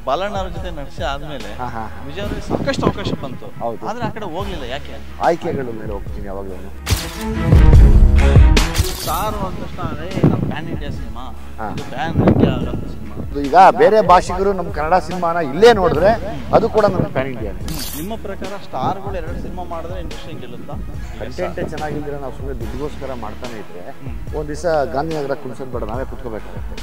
ಬಾಲಣ್ಣ ಅವ್ರ ಜೊತೆ ನಡೆಸಿ ಆದ್ಮೇಲೆ ವಿಜಯ್ ಅವರಿಗೆ ಸಾಕಷ್ಟು ಅವಕಾಶ ಬಂತು. ಆದ್ರೆ ಆ ಕಡೆ ಹೋಗ್ಲಿಲ್ಲ, ಯಾಕೆ? ಆಯ್ಕೆಗಳ ಮೇಲೆ ಹೋಗ್ತೀನಿ ಯಾವಾಗಲೂ. ಸ್ಟಾರ್ ಅಂದ ತಕ್ಷಣ pan India cinema, pan India ಆಗಂತ ಸಿನಿಮಾ. ಈಗ ಬೇರೆ ಭಾಷಿಗರು ನಮ್ಮ ಕನ್ನಡ ಸಿನಿಮಾನ ಇಲ್ಲೇ ನೋಡಿದ್ರೆ ಅದು ಕೂಡ ನಮ್ಗೆ ಪ್ಯಾನ್ ಇಂಡಿಯಾ. ನಿಮ್ಮ ಪ್ರಕಾರ ಸ್ಟಾರ್ಗಳು 2 ಸಿನಿಮಾ ಮಾಡಿದ್ರೆ ಇಂಡಸ್ಟ್ರಿ ಗೆಲ್ಲುತ್ತಾ? ಕಂಟೆಂಟೇ ಚೆನ್ನಾಗಿದ್ರೆ ನಾವು ಸುಮ್ಮನೆ ದುಡ್ಡುಗೋಸ್ಕರ ಮಾಡ್ತಾನೆ ಇದ್ರೆ ಒಂದು ದಿವಸ ಗಾಂಧಿನಗರ ಕುಣಿಸೋದು ಬೇಡ, ನಾವೇ ಕುತ್ಕೋಬೇಕಾಗುತ್ತೆ.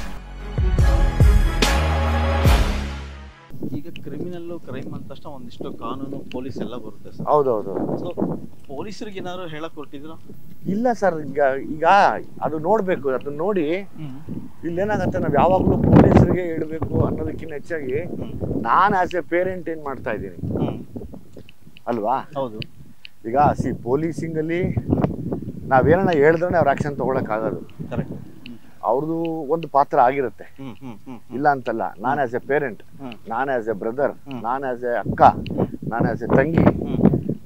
ಈಗ ಕ್ರಿಮಿನಲ್ಲು ಕ್ರೈಮ್ ಅಂದ ತಕ್ಷಣ ಒಂದಿಷ್ಟು ಕಾನೂನು ಪೊಲೀಸ್ ಎಲ್ಲ ಬರುತ್ತೆ ಸರ್. ಹೌದೌದು. ಸೊ ಪೊಲೀಸರಿಗೆ ಏನಾದ್ರು ಹೇಳಕ್ ಹೊರಟಿದ್ರು? ಇಲ್ಲ ಸರ್, ಈಗ ಅದು ನೋಡ್ಬೇಕು. ಅದನ್ನ ನೋಡಿ ಇಲ್ಲೇನಾಗತ್ತೆ, ನಾವು ಯಾವಾಗಲೂ ಪೊಲೀಸರಿಗೆ ಹೇಳ್ಬೇಕು ಅನ್ನೋದಕ್ಕಿಂತ ಹೆಚ್ಚಾಗಿ ನಾನು ಆಸ್ ಎ ಪೇರೆಂಟ್ ಏನ್ ಮಾಡ್ತಾ ಇದ್ದೀನಿ ಅಲ್ವಾ? ಹೌದು. ಈಗ ಪೊಲೀಸಿಂಗ್ ಅಲ್ಲಿ ನಾವೇನ ಹೇಳಿದ್ರೆ ಅವ್ರ ಆಕ್ಷನ್ ತಗೊಳಕ್ ಆಗೋದು. ಅವ್ರದ್ದು ಒಂದು ಪಾತ್ರ ಆಗಿರುತ್ತೆ, ಇಲ್ಲ ಅಂತಲ್ಲ. ನಾನು ಆಸ್ ಎ ಪೇರೆಂಟ್, ನಾನು ಆಸ್ ಎ ಬ್ರದರ್, ನಾನು ಆಸ್ ಎ ಅಕ್ಕ, ನಾನು ಆಸ್ ಎ ತಂಗಿ,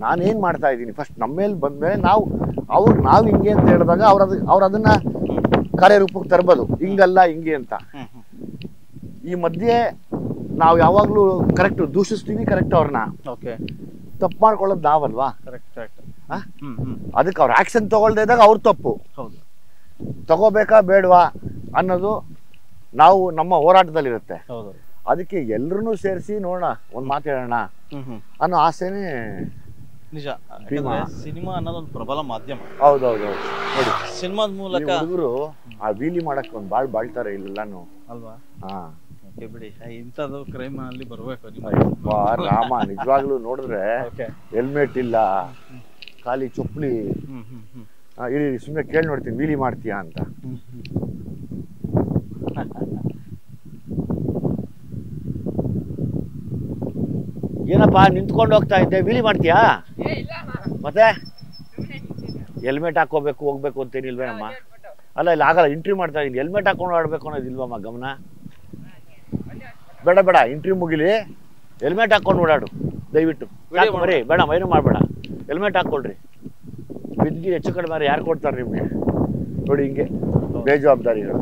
ನಾನೇನ್ ಮಾಡ್ತಾ ಇದ್ದೀನಿ ಫಸ್ಟ್ ನಮ್ಮ ಮೇಲೆ ಬಂದ್ಮೇಲೆ ನಾವು ಹಿಂಗೆ ಅಂತ ಹೇಳಿದಾಗ ಅವ್ರು ಅದನ್ನ ಕಾರ್ಯರೂಪಕ್ಕೆ ತರಬಹುದು. ಹಿಂಗಲ್ಲ ಹಿಂಗೆ ಅಂತ. ಈ ಮಧ್ಯೆ ನಾವು ಯಾವಾಗ್ಲೂ ಕರೆಕ್ಟ್ ದೂಷಿಸ್ತೀವಿ, ಕರೆಕ್ಟ್ ಅವ್ರನ್ನ. ತಪ್ಪು ಮಾಡ್ಕೊಳ್ಳೋದು ನಾವಲ್ವಾ? ಅದಕ್ಕೆ ಅವ್ರ ಆಕ್ಷನ್ ತಗೊಳ್ದೇ ಇದ್ದಾಗ ಅವ್ರ ತಪ್ಪು. ತಗೋಬೇಕಾ ಬೇಡವಾ ಅನ್ನೋದು ನಾವು ನಮ್ಮ ಹೋರಾಟದಲ್ಲಿರುತ್ತೆ. ಅದಕ್ಕೆ ಎಲ್ರೂ ಸೇರಿಸಿ ನೋಡೋಣ, ಒಂದ್ ಮಾತು ಹೇಳೋಣ ಅನ್ನೋ ಆಸೆನೇ ನಿಜ. ಸಿನಿಮಾ ಅನ್ನೋದೊಂದು ಪ್ರಬಲ ಮಾಧ್ಯಮ. ಹೌದೌದು. ನೋಡಿ, ಸಿನಿಮಾದ ಮೂಲಕ ಹುಡುಗರು ಆ ವೀಲಿ ಮಾಡಕ್ ಒಂದ್ ಬಾಳ್ತಾರೆ ಇಲ್ಲೆಲ್ಲಾನು ಅಲ್ವಾ? ಬಿಡಿ, ಇಂಥದ್ದು ಕ್ರೈಮ್ ಅಲ್ಲಿ ಬರ್ಬೇಕು. ರಾಮ ನಿಜವಾಗ್ಲೂ ನೋಡಿದ್ರೆ ಹೆಲ್ಮೆಟ್ ಇಲ್ಲ, ಖಾಲಿ ಚೊಪ್ಲಿ. ಇರಿ ಸುಮ್ಮನೆ ಕೇಳಿ ನೋಡ್ತೀನಿ, ವೀಲಿ ಮಾಡ್ತೀಯಾ ಅಂತ. ಏನಪ್ಪಾ ನಿಂತ್ಕೊಂಡು ಹೋಗ್ತಾ ಇದ್ದೆ, ವೀಲಿ ಮಾಡ್ತೀಯಾ? ಮತ್ತೆ ಹೆಲ್ಮೆಟ್ ಹಾಕೋಬೇಕು ಹೋಗ್ಬೇಕು ಅಂತೇನಿಲ್ವೇನಮ್ಮ? ಅಲ್ಲ, ಇಲ್ಲ ಆಗಲ್ಲ, ಇಂಟ್ರ್ಯೂ ಮಾಡ್ತಾ ಇದ್ದೀನಿ, ಹೆಲ್ಮೆಟ್ ಹಾಕೊಂಡು ಆಡ್ಬೇಕು ಅನ್ನೋದಿಲ್ವಮ್ಮ ಗಮನ? ಬೇಡ ಬೇಡ, ಇಂಟ್ರ್ಯೂ ಮುಗಿಲಿ, ಹೆಲ್ಮೆಟ್ ಹಾಕೊಂಡು ಓಡಾಡು ದಯವಿಟ್ಟು. ಬರೀ ಬೇಡ, ಏನು ಮಾಡಬೇಡ, ಹೆಲ್ಮೆಟ್ ಹಾಕೊಳ್ರಿ. ಬಿದ್ದಿ ಹೆಚ್ಚು ಕಡಿಮೆ ಯಾರು ಕೊಡ್ತಾರೆ ನಿಮ್ಗೆ? ನೋಡಿ, ಹಿಂಗೆ ಬೇಜವಾಬ್ದಾರಿಗಳು.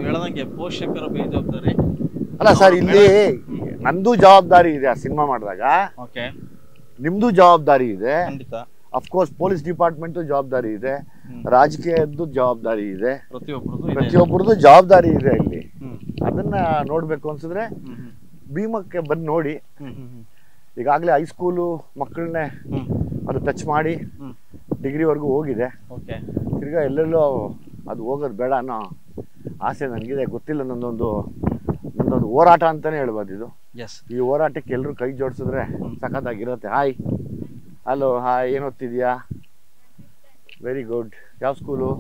ಹೇಳ್ದಂಗೆ ಪೋಷಕರ ಬೇಜವಾಬ್ದಾರಿ ಅಲ್ಲ ಸರ್, ಇಲ್ಲಿ ನಂದು ಜವಾಬ್ದಾರಿ ಇದೆ. ಆ ಸಿನಿಮಾ ಮಾಡಿದಾಗ ನಿಮ್ದು ಜವಾಬ್ದಾರಿ ಇದೆ, ಅಫ್ಕೋರ್ಸ್ ಪೊಲೀಸ್ ಡಿಪಾರ್ಟ್ಮೆಂಟ್ ಜವಾಬ್ದಾರಿ ಇದೆ, ರಾಜಕೀಯದ್ದು ಜವಾಬ್ದಾರಿ ಇದೆ, ಪ್ರತಿಯೊಬ್ಬರದ್ದು ಜವಾಬ್ದಾರಿ ಇದೆ ಇಲ್ಲಿ. ಅದನ್ನ ನೋಡ್ಬೇಕು ಅನ್ಸಿದ್ರೆ ಭೀಮಕ್ಕೆ ಬಂದು ನೋಡಿ. ಈಗಾಗಲೇ ಹೈಸ್ಕೂಲು ಮಕ್ಕಳನ್ನೇ ಅದು ಟಚ್ ಮಾಡಿ ಡಿಗ್ರಿವರೆಗೂ ಹೋಗಿದೆ. ತಿರ್ಗಾ ಎಲ್ಲೆಲ್ಲೋ ಅದು ಹೋಗೋದು ಬೇಡ ಅನ್ನೋ ಆಸೆ ನನಗಿದೆ. ಗೊತ್ತಿಲ್ಲ, ನಂದೊಂದು ಹೋರಾಟ ಅಂತಾನೆ ಹೇಳ್ಬೋದು ಇದು. ಈ ಹೋರಾಟಕ್ಕೆ ಎಲ್ಲರೂ ಕೈ ಜೋಡಿಸಿದ್ರೆ ಸಖತ್ತಾಗಿರುತ್ತೆ. ಹಾಯ್, ಹಲೋ, ಹಾಯ್, ಏನು ಓದ್ತಿದ್ಯಾ? Very good. ಯಾವ ಸ್ಕೂಲು?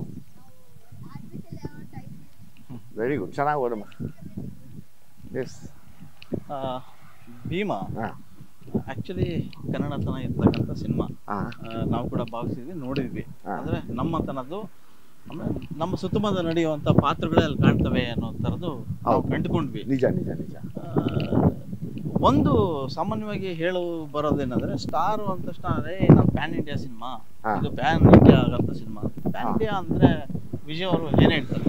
ವೆರಿ ಗುಡ್, ಚೆನ್ನಾಗಿ ಓದಮ್ಮ. ಎಸ್, ಭೀಮಾ ಆಕ್ಚುಲಿ ಕನ್ನಡತನ ಇರ್ತಕ್ಕಂಥ ಸಿನಿಮಾ. ನಾವು ಕೂಡ ಭಾವಿಸಿದ್ವಿ, ನೋಡಿದ್ವಿ. ಅಂದ್ರೆ ನಮ್ಮತನದ್ದು, ನಮ್ಮ ಸುತ್ತಮುತ್ತ ನಡೆಯುವಂತ ಪಾತ್ರಗಳಲ್ಲಿ ಕಾಣ್ತವೆ ಅನ್ನೋ ತರದ್ದು ನಾವು ಕಂಡುಕೊಂಡ್ವಿ. ನಿಜ ನಿಜ ನಿಜ. ಒಂದು ಸಾಮಾನ್ಯವಾಗಿ ಹೇಳು ಬರೋದೇನಂದ್ರೆ, ಸ್ಟಾರ್ ಅಂದ ತಕ್ಷಣ ನಮ್ಮ ಪ್ಯಾನ್ ಇಂಡಿಯಾ ಸಿನಿಮಾ, ಇದು ಪ್ಯಾನ್ ಇಂಡಿಯಾ ಆಗಂತ ಸಿನಿಮಾ. ಪ್ಯಾನ್ ಇಂಡಿಯಾ ಅಂದ್ರೆ ವಿಜಯ್ ಅವರು ಏನ್ ಹೇಳ್ತಾರೆ?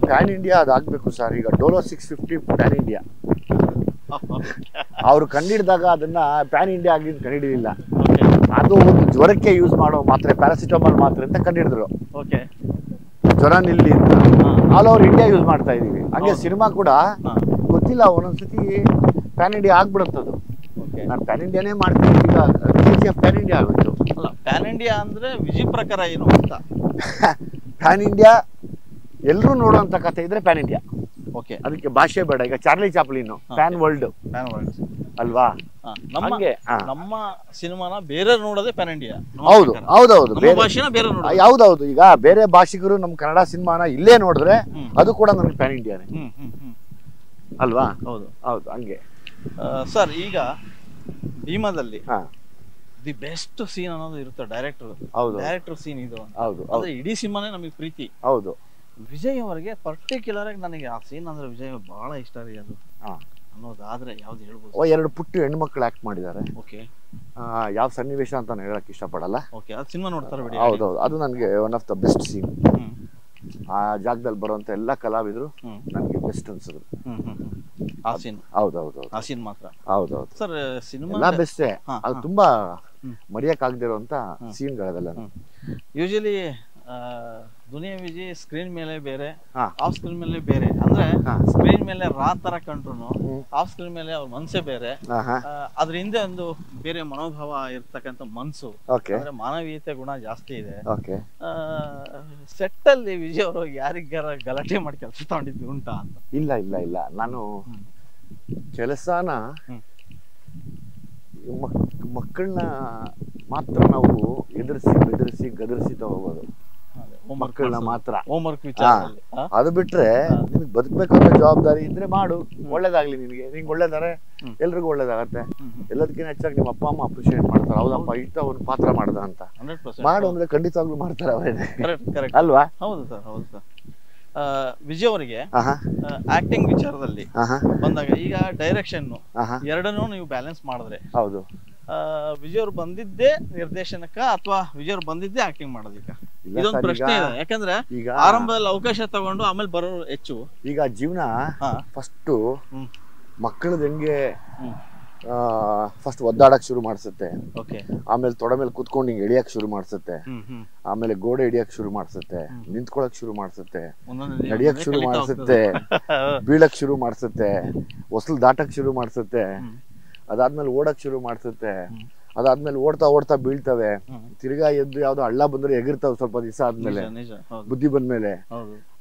ಪ್ಯಾನ್ ಇಂಡಿಯಾ ಅದಾಗಬೇಕು ಸರ್. ಈಗ ಡೋಲೋ 650 ಪ್ಯಾನ್ ಇಂಡಿಯಾ ಅವರು ಕಂಡಿಡಿದಾಗ ಅದನ್ನ ಪ್ಯಾನ್ ಇಂಡಿಯಾ ಆಗಿ ಕಂಡಿಡಿಲಿಲ್ಲ. ಅದು ಒಂದು ಜ್ವರಕ್ಕೆ ಯೂಸ್ ಮಾಡೋ ಮಾತ್ರೆ, ಪ್ಯಾರಾಸಿಟಮಾಲ್ ಮಾತ್ರೆ ಅಂತ ಕಂಡಿಡಿದ್ರು. ಜ್ವರ ನಿಲ್ಲಿ ಅಂತ ಆಲ್ ಓವರ್ ಇಂಡಿಯಾ ಯೂಸ್ ಮಾಡ್ತಾ ಇದೀವಿ. ಹಂಗೆ ಸಿನಿಮಾ ಕೂಡ ಗೊತ್ತಿಲ್ಲ, ಒಂದೊಂದ್ಸತಿ ಪ್ಯಾನ್ ಇಂಡಿಯಾ ಆಗ್ಬಿಡುತ್ತದು. ನಾನು ಪ್ಯಾನ್ ಇಂಡಿಯಾನೇ ಮಾಡ್ತೀನಿ. ಈಗ ಪ್ಯಾನ್ ಇಂಡಿಯಾ ಆಗೋಯ್ತು. ಅಲ್ಲ, ಪ್ಯಾನ್ ಇಂಡಿಯಾ ಅಂದ್ರೆ ವಿಜಯ್ ಪ್ರಕಾರ ಏನು ಅಂತ? ಪ್ಯಾನ್ ಇಂಡಿಯಾ ಎಲ್ಲರೂ ನೋಡುವಂತ ಕಥೆ ಇದ್ರೆ ಪ್ಯಾನ್ ಇಂಡಿಯಾ. ಅದಕ್ಕೆ ಭಾಷೆ ಬೇಡ. ಈಗ ಚಾರ್ಲಿ ಚಾಪ್ಲಿನ್ ಪ್ಯಾನ್ ವರ್ಲ್ಡ್ ಅಲ್ವಾ? ನಮ್ಮ ಸಿನಿಮಾನ ಬೇರೆ ನೋಡೋದೇ ಪ್ಯಾನ್ ಇಂಡಿಯಾ. ಹೌದು ಹೌದೌದು, ಹೌದೌದು. ಈಗ ಬೇರೆ ಭಾಷಿಗರು ನಮ್ಮ ಕನ್ನಡ ಸಿನಿಮಾನ ಇಲ್ಲೇ ನೋಡಿದ್ರೆ ಅದು ಕೂಡ ನಮ್ಗೆ ಪ್ಯಾನ್ ಇಂಡಿಯಾನೇ ಅಲ್ವಾ? ಹೌದು ಹೌದು, ಹಂಗೆ ಸರ್. ಈಗ ಭೀಮಾದಲ್ಲಿ ದಿ ಬೆಸ್ಟ್ ಸೀನ್ ಅನ್ನೋದು ಇರುತ್ತೆ, ಡೈರೆಕ್ಟರ್ ಸೀನ್ ಇದು. ಹೌದು, ಇಡೀ ಸಿನಿಮಾನೇ ನಮಗೆ ಪ್ರೀತಿ. ಹೌದು. ವಿಜಯ್ ಅವರಿಗೆ ಪರ್ಟಿಕ್ಯುಲರ್ ಆಗಿ ನನಗೆ ಆ ಸೀನ್ ಅಂದ್ರೆ ವಿಜಯ್ ಬಹಳ ಇಷ್ಟ ರೀ ಅದು ಅನ್ನೋದಾದ್ರೆ ಯಾವ್ದು ಹೇಳ್ಬೋದು? 2 ಪುಟ್ಟ ಹೆಣ್ಮಕ್ಳು ಆಕ್ಟ್ ಮಾಡಿದ್ದಾರೆ. ಯಾವ ಸನ್ನಿವೇಶ ಅಂತ ನಾನು ಹೇಳಕ್ ಇಷ್ಟಪಡಲ್ಲ. ಸಿನಿಮಾ ನೋಡ್ತಾರೆ ಬಿಡಿ. ಹೌದೌದು, ಅದು ನನಗೆ one of the best scene. ಆ ಜಾಗದಲ್ಲಿ ಬರುವಂತ ಎಲ್ಲಾ ಕಲಾವಿದರು ನನಗೆ ಬೆಸ್ಟ್ ಅನ್ಸಿದ್ರು. ಹೌದೌದು ಆಸೀನ್ ಮಾತ್ರ. ಹೌದೌದು ಸರ್ ಸಿನಿಮಾ ಎಲ್ಲ ಬೆಸ್ಟೇ. ಅದು ತುಂಬಾ ಮರೆಯಕ್ಕಾಗದಿರುವಂತ ಸೀನ್ಗಳದೆಲ್ಲ. ಯೂಶಲಿ ದುನಿಯಾ ವಿಜಯ್ ಸ್ಕ್ರೀನ್ ಮೇಲೆ ಬೇರೆ, ಆಫ್ ಸ್ಕ್ರೀನ್ ಮೇಲೆ ಬೇರೆ. ಅಂದ್ರೆ ಸ್ಕ್ರೀನ್ ಮೇಲೆ ರಾ ತರ ಕಂಡ್ರು ಆಫ್ ಸ್ಕ್ರೀನ್ ಮೇಲೆ ಅವ್ರ ಮನ್ಸೇ ಬೇರೆ. ಅದ್ರ ಹಿಂದೆ ಒಂದು ಬೇರೆ ಮನೋಭಾವ ಇರ್ತಕ್ಕಂಥ ಮನ್ಸು, ಅಂದ್ರೆ ಮಾನವೀಯತೆ ಗುಣ ಜಾಸ್ತಿ ಇದೆ. ಸೆಟ್ ಅಲ್ಲಿ ವಿಜಯ್ ಅವರು ಯಾರಿಗಾರ ಗಲಾಟೆ ಮಾಡಿ ಕೆಲಸ ತಗೊಂಡಿದ್ದು ಉಂಟಾ ಅಂತ? ಇಲ್ಲ ಇಲ್ಲ ಇಲ್ಲ, ನಾನು ಕೆಲಸನ ಮಕ್ಕಳನ್ನ ಮಾತ್ರ ನಾವು ಎದುರಿಸಿ ಬೆದರಿಸಿ ಗದರಿಸಿ ತಗೋಬಹುದು, ಮಕ್ಕಳನ್ನ ಮಾತ್ರ. ಅದು ಬಿಟ್ರೆ ನಿನಗೆ ಬದುಕಬೇಕಾದ ಜವಾಬ್ದಾರಿ ಇದ್ರೆ ಮಾಡು, ಒಳ್ಳೇದಾಗ್ಲಿ ನಿನಗೆ, ನಿಂಗೆ ಒಳ್ಳೇದಾರೆ ಎಲ್ರಿಗೂ ಒಳ್ಳೇದಾಗತ್ತೆ. ಎಲ್ಲದಕ್ಕಿಂತ ಹೆಚ್ಚಾಗಿ ನಿಮ್ಮ ಅಪ್ಪ ಅಮ್ಮ ಅಪ್ರಿಶಿಯೇಟ್ ಮಾಡ್ತಾರೆ, ಹೌದಪ್ಪ ಇಷ್ಟ ಒಂದು ಪಾತ್ರ ಮಾಡ್ದ ಅಂತ ಮಾಡು ಅಂದ್ರೆ ಖಂಡಿತವಾಗ್ಲೂ ಮಾಡ್ತಾರೆ ಅವರೇ, ಅಲ್ವಾ? ಹೌದು ಸರ್, ಹೌದು ಸರ್. ವಿಜಯ್ ಅವರಿಗೆ ಆಕ್ಟಿಂಗ್ ವಿಚಾರದಲ್ಲಿ ಬಂದಾಗ ಈಗ ಡೈರೆಕ್ಷನ್ ಎರಡನ್ನೂ ನೀವು ಬ್ಯಾಲೆನ್ಸ್ ಮಾಡಿದ್ರೆ, ಹೌದು, ವಿಜಯ್ ಅವ್ರು ಬಂದಿದ್ದೇ ನಿರ್ದೇಶನಕ್ಕ ಅಥವಾ ವಿಜಯ್ ಅವ್ರು ಬಂದಿದ್ದೇ ಆಕ್ಟಿಂಗ್ ಮಾಡೋದಕ್ಕ? ಇದೊಂದು ಪ್ರಶ್ನೆ ಇದೆ. ಯಾಕಂದ್ರೆ ಈಗ ಆರಂಭದಲ್ಲಿ ಅವಕಾಶ ತಗೊಂಡು ಆಮೇಲೆ ಬರೋರು ಹೆಚ್ಚು. ಈಗ ಜೀವನ ಫಸ್ಟ್ ಮಕ್ಕಳದ್ ಹೆಂಗೆ ಫಸ್ಟ್ ಒದ್ದಾಡಕ್ ಶುರು ಮಾಡಿಸುತ್ತೆ, ಆಮೇಲೆ ತೊಡೆ ಮೇಲೆ ಕುತ್ಕೊಂಡು ಹಿಂಗ್ ಎಳಿಯಕ್ ಶುರು ಮಾಡಿಸುತ್ತೆ, ಆಮೇಲೆ ಗೋಡೆ ಹಿಡಿಯಕ್ ಶುರು ಮಾಡಿಸುತ್ತೆ, ನಿಂತ್ಕೊಳಕ್ ಶುರು ಮಾಡಿಸುತ್ತೆ, ನಡಿಯಕ್ ಶುರು ಮಾಡಿಸುತ್ತೆ, ಬೀಳಕ್ ಶುರು ಮಾಡಿಸುತ್ತೆ, ಹೊಸಲು ದಾಟಕ್ ಶುರು ಮಾಡಿಸುತ್ತೆ, ಅದಾದ್ಮೇಲೆ ಓಡಕ್ ಶುರು ಮಾಡಿಸುತ್ತೆ, ಅದಾದ್ಮೇಲೆ ಓಡ್ತಾ ಓಡ್ತಾ ಬೀಳ್ತವೆ, ತಿರ್ಗಾ ಎದ್ದು ಯಾವ್ದೋ ಹಳ್ಳ ಬಂದ್ರೆ ಎಗಿರ್ತಾವ ಸ್ವಲ್ಪ ದಿವಸ ಆದ್ಮೇಲೆ, ಬುದ್ಧಿ ಬಂದ್ಮೇಲೆ.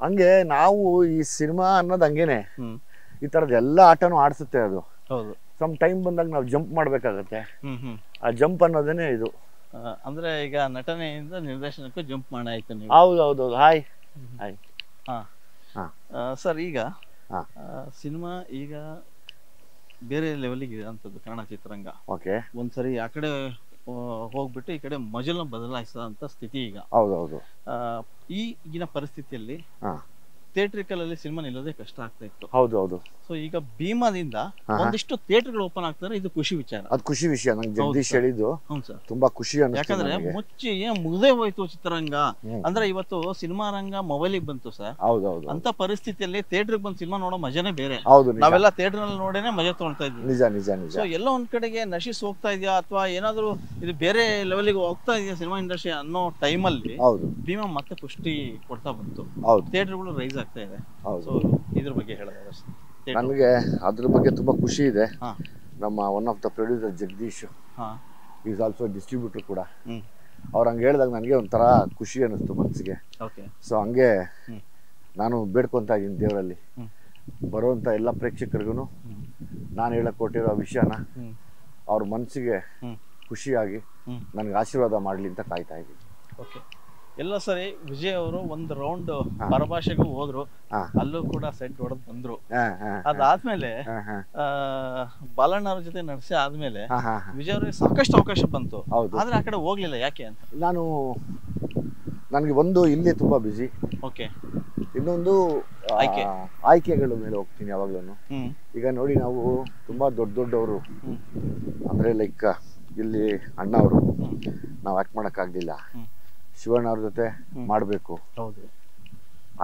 ಹಂಗೆ ನಾವು ಈ ಸಿನಿಮಾ ಅನ್ನೋದು ಹಂಗೇನೆ, ಈ ತರದ ಎಲ್ಲಾ ಆಟನೂ ಆಡ್ಸುತ್ತೆ ಅದು. ಸಮ್ ಟೈಮ್ ಬಂದಾಗ ನಾವು ಜಂಪ್ ಮಾಡ್ಬೇಕಾಗತ್ತೆ, ಆ ಜಂಪ್ ಅನ್ನೋದೇನೆ ಇದು. ಅಂದ್ರೆ ಈಗ ನಟನೆಯಿಂದ ನಿರ್ದೇಶನಕ್ಕೂ ಜಂಪ್ ಮಾಡಾಯ್ತು ನೀವು? ಹೌದೌದು. Hi hi. ಸರ್, ಈಗ ಸಿನಿಮಾ ಈಗ ಬೇರೆ ಲೆವೆಲ್ಗೆ ಇದೆ ಅಂತದ್ದು ಕನ್ನಡ ಚಿತ್ರರಂಗ. ಒಂದ್ಸರಿ ಆ ಕಡೆ ಹೋಗ್ಬಿಟ್ಟು ಈ ಕಡೆ ಮಜಲ್ನ ಬದಲಾಯಿಸೋಂತ ಸ್ಥಿತಿ ಈಗ. ಹೌದೌದು. ಈಗಿನ ಪರಿಸ್ಥಿತಿಯಲ್ಲಿ ಥಿಯೇಟ್ರಿಕಲ್ ಅಲ್ಲಿ ಸಿನಿಮಾ ನಿಲ್ಲೋದೇ ಕಷ್ಟ ಆಗ್ತಾ ಇತ್ತು. ಹೌದೌದು. ಸೊ ಈಗ ಭೀಮಾದಿಂದ ಒಂದಿಷ್ಟು ಥಿಯೇಟರ್ಗಳು ಓಪನ್ ಆಗ್ತಾರೆ, ಇದು ಖುಷಿ ವಿಚಾರ. ಅದು ಖುಷಿ ವಿಷಯ. ನಂಗೆ ಜಗದೀಶ್ ಹೇಳಿದ್ದು ತುಂಬಾ ಖುಷಿ ಅನಿಸ್ತು. ಯಾಕಂದ್ರೆ ಮುಚ್ಚಿ ಮುಗ್ದೇ ಹೋಯ್ತು ಚಿತ್ರರಂಗ. ಅಂದ್ರೆ ಇವತ್ತು ಸಿನಿಮಾ ರಂಗ ಮೊಬೈಲಿಗೆ ಬಂತು ಸರ್. ಹೌದೌದು. ಅಂತ ಪರಿಸ್ಥಿತಿಯಲ್ಲಿ ಥಿಯೇಟರ್ಗೆ ಬಂದು ಸಿನಿಮಾ ನೋಡೋ ಮಜಾನೇ ಬೇರೆ. ಹೌದು, ನಾವೆಲ್ಲ ಥಿಯೇಟರ್ ನಲ್ಲಿ ನೋಡೇನೆ ಮಜಾ ತಗೊಳ್ತಾ ಇದ್ವಿ. ನಿಜ ನಿಜ ನಿಜ. ಸೊ ಎಲ್ಲೋ ಒಂದ್ ಕಡೆಗೆ ನಶಿಸ್ ಹೋಗ್ತಾ ಇದೆಯಾ ಅಥವಾ ಏನಾದ್ರು ಇದು ಬೇರೆ ಲೆವೆಲ್ಗೆ ಹೋಗ್ತಾ ಇದೆಯಾ ಸಿನಿಮಾ ಇಂಡಸ್ಟ್ರಿ ಅನ್ನೋ ಟೈಮಲ್ಲಿ ಭೀಮಾ ಮತ್ತೆ ಪುಷ್ಟಿ ಕೊಡ್ತಾ ಬಂತು. ಥಿಯೇಟರ್ಗಳು ರೈಸ್ ಆಗ್ತಾ ಇದೆ. ಸೊ ಇದ್ರ ಬಗ್ಗೆ ಹೇಳೋದು ನನಗೆ ಅದ್ರ ಬಗ್ಗೆ ತುಂಬಾ ಖುಷಿ ಇದೆ. ನಮ್ಮ one of the producer Jagadish is also distributor ಕೂಡ. ಅವ್ರು ಹಂಗೆ ಹೇಳಿದಾಗ ನನಗೆ ಒಂಥರ ಖುಷಿ ಅನ್ನಿಸ್ತು ಮನಸ್ಸಿಗೆ. ಸೊ ಹಂಗೆ ನಾನು ಬೇಡ್ಕೊತಾ ಇದ್ದೀನಿ ದೇವರಲ್ಲಿ, ಬರುವಂತ ಎಲ್ಲ ಪ್ರೇಕ್ಷಕರಿಗೂ ನಾನು ಹೇಳಕ್ ಕೊಟ್ಟಿರೋ ವಿಷಯನ ಅವ್ರ ಮನಸ್ಸಿಗೆ ಖುಷಿಯಾಗಿ ನನಗೆ ಆಶೀರ್ವಾದ ಮಾಡಲಿ ಅಂತ ಕಾಯ್ತಾ ಇದ್ದೀನಿ. ಎಲ್ಲ ಸರಿ, ವಿಜಯ್ ಅವರು ಒಂದು ರೌಂಡ್ ಪರಭಾಷೆಗೂ ಹೋದ್ರು, ಅಲ್ಲೂ ಕೂಡ ಸೆಟ್ ಹೊಡೆದ್ ಬಂದ್ರು. ಅದಾದ್ಮೇಲೆ ಬಾಲಣ್ಣ ಅವ್ರ ಜೊತೆ ನಡೆಸಿ ಆದ್ಮೇಲೆ ವಿಜಯ್ ಅವ್ರಿಗೆ ಸಾಕಷ್ಟು ಅವಕಾಶ ಬಂತು, ಆದ್ರೆ ಆ ಕಡೆ ಹೋಗ್ಲಿಲ್ಲ. ಯಾಕೆ ಅಂತ? ನನಗೆ ಒಂದು ಇಲ್ಲಿ ತುಂಬಾ ಬಿಸಿ, ಇನ್ನೊಂದು ಆಯ್ಕೆಗಳ ಮೇಲೆ ಹೋಗ್ತೀನಿ ಯಾವಾಗ್ಲೂ. ಈಗ ನೋಡಿ, ನಾವು ತುಂಬಾ ದೊಡ್ಡ ದೊಡ್ಡವರು ಅಂದ್ರೆ ಲೈಕ್ ಇಲ್ಲಿ ಅಣ್ಣ ಅವರು ನಾವು ಆಕ್ಟ್ ಮಾಡಕ್ ಆಗ್ಲಿಲ್ಲ, ಶಿವಣ್ಣ ಅವ್ರ ಜೊತೆ ಮಾಡ್ಬೇಕು,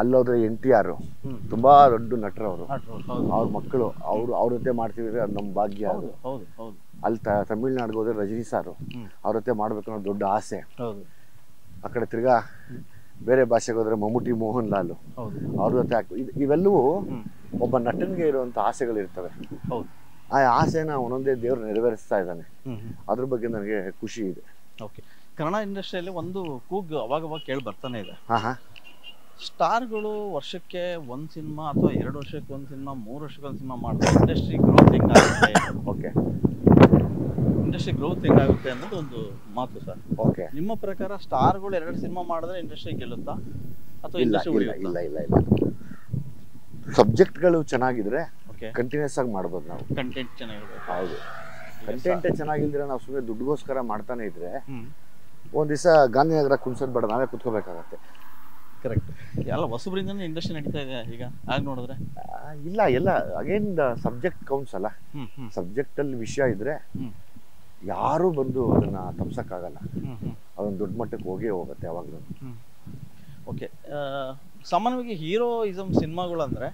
ಅಲ್ಲೋದ್ರೆ NTR ತುಂಬಾ ದೊಡ್ಡ ನಟರು ಅವರು, ಅವ್ರ ಮಕ್ಕಳು, ಅವ್ರ ಜೊತೆ ಮಾಡ್ತಿದ್ರೆ ಅದು ನಮ್ಮ ಭಾಗ್ಯ. ಅಲ್ಲಿ ತಮಿಳ್ನಾಡಿಗೆ ಹೋದ್ರೆ ರಜನಿ ಸಾರು, ಅವ್ರ ಜೊತೆ ಮಾಡ್ಬೇಕು ಅನ್ನೋ ದೊಡ್ಡ ಆಸೆ. ಆ ಕಡೆ ತಿರ್ಗಾ ಬೇರೆ ಭಾಷೆಗೆ ಹೋದ್ರೆ ಮಮ್ಮೂಟಿ, ಮೋಹನ್ ಲಾಲ್ ಅವ್ರ ಜೊತೆ ಇವೆಲ್ಲವೂ ಒಬ್ಬ ನಟನ್ಗೆ ಇರುವಂತ ಆಸೆಗಳಿರ್ತವೆ. ಆ ಆಸೆನ ಒಂದೊಂದೇ ದೇವ್ರು ನೆರವೇರಿಸ್ತಾ ಇದ್ದಾನೆ. ಅದ್ರ ಬಗ್ಗೆ ನನಗೆ ಖುಷಿ ಇದೆ. ಕನ್ನಡ ಇಂಡಸ್ಟ್ರಿಯಲ್ಲಿ ಒಂದು ಕೂಗು ಅವಾಗವಾಗ ಕೇಳಿ ಬರ್ತಾನೆ ಇದೆ. ಸ್ಟಾರ್ಗಳು ವರ್ಷಕ್ಕೆ ಒಂದ್ ಸಿನಿಮಾ ಅಥವಾ 2 ವರ್ಷಕ್ಕೆ ಒಂದ್ ಸಿನಿಮಾ, 3 ವರ್ಷಕ್ಕೆ ಒಂದ್ ಸಿನಿಮಾ ಮಾಡಿದ್ರೆ ಇಂಡಸ್ಟ್ರಿ ಗ್ರೋತ್ ಹೆಂಗಾಗುತ್ತೆ, ಇಂಡಸ್ಟ್ರಿ ಗ್ರೋತ್ ಹೆಂಗಾಗುತ್ತೆ ಅನ್ನೋದು ಒಂದು ಮಾತು ಸರ್. ನಿಮ್ಮ ಪ್ರಕಾರ ಸ್ಟಾರ್ಗಳು 2 ಸಿನಿಮಾ ಮಾಡಿದ್ರೆ ಇಂಡಸ್ಟ್ರಿ ಗೆಲ್ಲುತ್ತಾ ಅಥವಾ ಇಂಡಸ್ಟ್ರಿ ಉಳಿಯುತ್ತಾ? ಇಲ್ಲ ಇಲ್ಲ ಇಲ್ಲ. ಸಬ್ಜೆಕ್ಟ್ಗಳು ಚೆನ್ನಾಗಿದ್ರೆ ಕಂಟಿನ್ಯೂಸ್ ಆಗಿ ಮಾಡ್ಬೋದು ನಾವು. ಕಂಟೆಂಟ್ ಚೆನ್ನಾಗಿರ್ಬೇಕು. ಹೌದು, ಕಂಟೆಂಟ್ ಚೆನ್ನಾಗಿಲ್ದ್ರೆ ನಾವು ಸುಮ್ಮನೆ ದುಡ್ಡುಗೋಸ್ಕರ ಮಾಡ್ತಾನೆ ಇದ್ರೆ ಒಂದ್ ದಿವಸ ಗಾಂಧಿನಗರ ಕುಣ್ಸೋದ್ ಬೇಡ, ನಾವೇ ಕುತ್ಕೋಬೇಕಾಗತ್ತೆ. ಕರೆಕ್ಟ್. ಎಲ್ಲ ಹೊಸಬ್ರಿಂದನೇ ಇಂಡಸ್ಟ್ರಿ ನಡೀತಾ ಇದೆ ಈಗ ಆಗ ನೋಡಿದ್ರೆ. ಇಲ್ಲ, ಎಲ್ಲ ಅಗೇನ್ ಸಬ್ಜೆಕ್ಟ್ ಕೌಂಟ್ಸ್ ಅಲ್ಲ. ಸಬ್ಜೆಕ್ಟ್ ಅಲ್ಲಿ ವಿಷಯ ಇದ್ರೆ ಯಾರು ಬಂದು ಅದನ್ನ ತಪ್ಸಕ್ಕಾಗಲ್ಲ. ಅದೊಂದು ದೊಡ್ಡ ಮಟ್ಟಕ್ಕೆ ಹೋಗೇ ಹೋಗುತ್ತೆ ಯಾವಾಗ್ಲೂ. ಓಕೆ, ಸಾಮಾನ್ಯವಾಗಿ ಹೀರೋಯಿಸಮ್ ಸಿನಿಮಾಗಳು ಅಂದ್ರೆ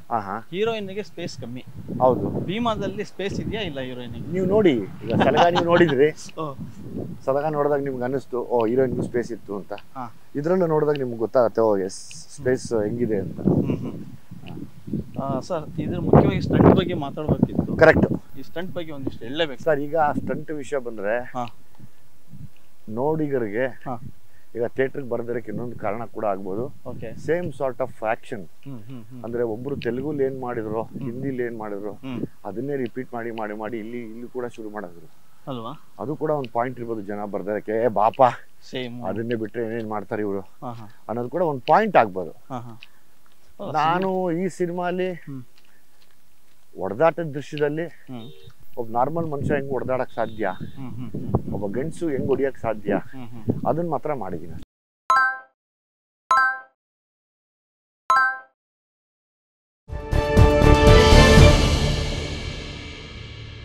ಹೀರೋಯಿನ್ಗೆ ಸ್ಪೇಸ್ ಕಮ್ಮಿ. ಹೌದು. ಭೀಮಾದಲ್ಲಿ ಸ್ಪೇಸ್ ಇದೆಯಾ ಇಲ್ಲ ಹೀರೋಯಿನ್ಗೆ? ನೀವು ನೋಡಿ, ಈಗ ಸಲಗ ನೀವು ನೋಡಿದ್ರಿ, ಸಲಗ ನೋಡಿದಾಗ ನಿಮ್ಗೆ ಅನ್ನಿಸ್ತು ಓ ಹೀರೋಯಿನ್ಗೂ ಸ್ಪೇಸ್ ಇತ್ತು ಅಂತ. ಇದ್ರಲ್ಲೂ ನೋಡಿದಾಗ ನಿಮ್ಗೆ ಗೊತ್ತಾಗುತ್ತೆ ಓ ಎಸ್ ಸ್ಪೇಸ್ ಹೆಂಗಿದೆ ಅಂತ. ಸರ್, ಇದ್ರ ಮುಖ್ಯವಾಗಿ ಸ್ಟಂಟ್ ಬಗ್ಗೆ ಮಾತಾಡಬೇಕಿತ್ತು. ಕರೆಕ್ಟ್. ಈ ಸ್ಟಂಟ್ ಬಗ್ಗೆ ಒಂದಿಷ್ಟು ಹೇಳಲೇಬೇಕು ಸರ್. ಈಗ ಸ್ಟಂಟ್ ವಿಷಯ ಬಂದ್ರೆ ನೋಡಿಗರಿಗೆ ಈಗ ಥಿಯೇಟರ್ಗೆ ಬರ್ದಿರಕ್ಕೆ ಇನ್ನೊಂದು ಕಾರಣ ಕೂಡ ಆಗ್ಬೋದು. ಸೇಮ್ ಸಾರ್ಟ್ ಆಫ್ ಆಕ್ಷನ್ ಅಂದ್ರೆ ಒಬ್ರು ತೆಲುಗುಲಿ ಏನ್ ಮಾಡಿದ್ರು, ಹಿಂದಿಲಿ ಏನ್ ಮಾಡಿದ್ರು ಅದನ್ನೇ ರಿಪೀಟ್ ಮಾಡಿ ಮಾಡಿ ಮಾಡಿ ಇಲ್ಲಿ ಕೂಡ ಶುರು ಮಾಡಿದ್ರು ಅಲ್ವಾ? ಅದು ಕೂಡ ಒಂದು ಪಾಯಿಂಟ್ ಇರ್ಬೋದು. ಜನ ಬರ್ದಿರಕ್ಕೆ ಬಾಪ ಅದನ್ನೇ ಬಿಟ್ರೆ ಏನೇನ್ ಮಾಡ್ತಾರೆ ಇವರು ಅನ್ನೋದು ಕೂಡ ಒಂದು ಪಾಯಿಂಟ್ ಆಗ್ಬೋದು. ನಾನು ಈ ಸಿನಿಮಾಲಿ ಹೊಡೆದಾಟದ ದೃಶ್ಯದಲ್ಲಿ ಒಬ್ಬ ನಾರ್ಮಲ್ ಮನುಷ್ಯ ಹೆಂಗ್ ಹೊಡೆದಾಡಕ್ ಸಾಧ್ಯ, ಒಬ್ಬ ಗಂಡಸು ಹೆಂಗ್ ಹೊಡಿಯಕ್ ಸಾಧ್ಯ, ಅದನ್ನ ಮಾತ್ರ ಮಾಡಿದೀನಿ.